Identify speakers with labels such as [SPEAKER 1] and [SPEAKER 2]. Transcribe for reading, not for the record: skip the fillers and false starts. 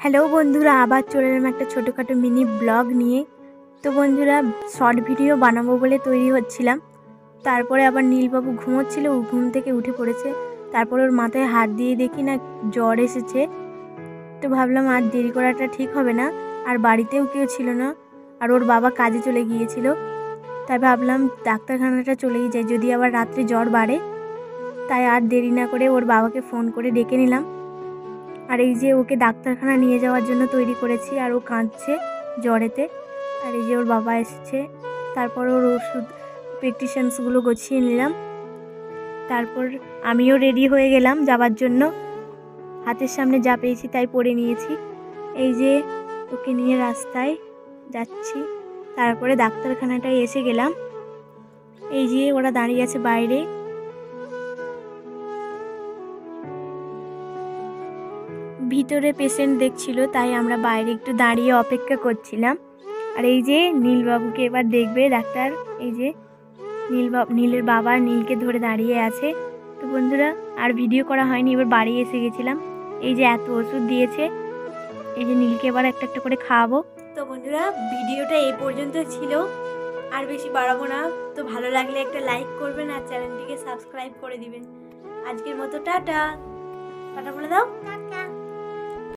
[SPEAKER 1] Hello বন্ধুরা, আবার চলে এলাম একটা ছোটোখাটো মিনি ব্লগ নিয়ে। তো বন্ধুরা, শর্ট ভিডিও বানাবো বলে তৈরি হচ্ছিলাম। তারপরে আবার নীলবাবু ঘুমোচ্ছিল, ও ঘুম থেকে উঠে পড়েছে। তারপরে ওর মাথায় হাত দিয়ে দেখি না জ্বর এসেছে। তো ভাবলাম আর দেরি করাটা ঠিক হবে না, আর বাড়িতেও কেউ ছিল না, আর ওর বাবা কাজে চলে গিয়েছিল। তাই ভাবলাম ডাক্তারখানাটা চলেই যাই, যদি আবার রাত্রে জ্বর বাড়ে। তাই আর দেরি না করে ওর বাবাকে ফোন করে ডেকে নিলাম। আর এই যে ওকে ডাক্তারখানা নিয়ে যাওয়ার জন্য তৈরি করেছি, আর ও কাঁদছে জ্বরেতে। আর এই যে ওর বাবা এসেছে। তারপর ওর ওষুধ প্রেসক্রিপশনসগুলো গুছিয়ে নিলাম। তারপর আমিও রেডি হয়ে গেলাম যাবার জন্য। হাতের সামনে যা পেয়েছি তাই পরে নিয়েছি। এই যে ওকে নিয়ে রাস্তায় যাচ্ছি। তারপরে ডাক্তারখানাটায় এসে গেলাম। এই যে ওরা দাঁড়িয়ে আছে বাইরে। ভিতরে পেশেন্ট দেখছিল, তাই আমরা বাইরে একটু দাঁড়িয়ে অপেক্ষা করছিলাম। আর এই যে নীলবাবুকে এবার দেখবে ডাক্তার। এই যে নীলের বাবা নীলকে ধরে দাঁড়িয়ে আছে। তো বন্ধুরা, আর ভিডিও করা হয়নি, এবার বাড়ি এসে গেছিলাম। এই যে এত ওষুধ দিয়েছে, এই যে নীলকে এবার একটা একটা করে খাওয়াবো। তো বন্ধুরা, ভিডিওটা এই পর্যন্ত ছিল, আর বেশি বাড়াবো না। তো ভালো লাগলে একটা লাইক করবেন আর চ্যানেলটিকে সাবস্ক্রাইব করে দিবেন। আজকের মতো টাটা। টাটা বলে দাও।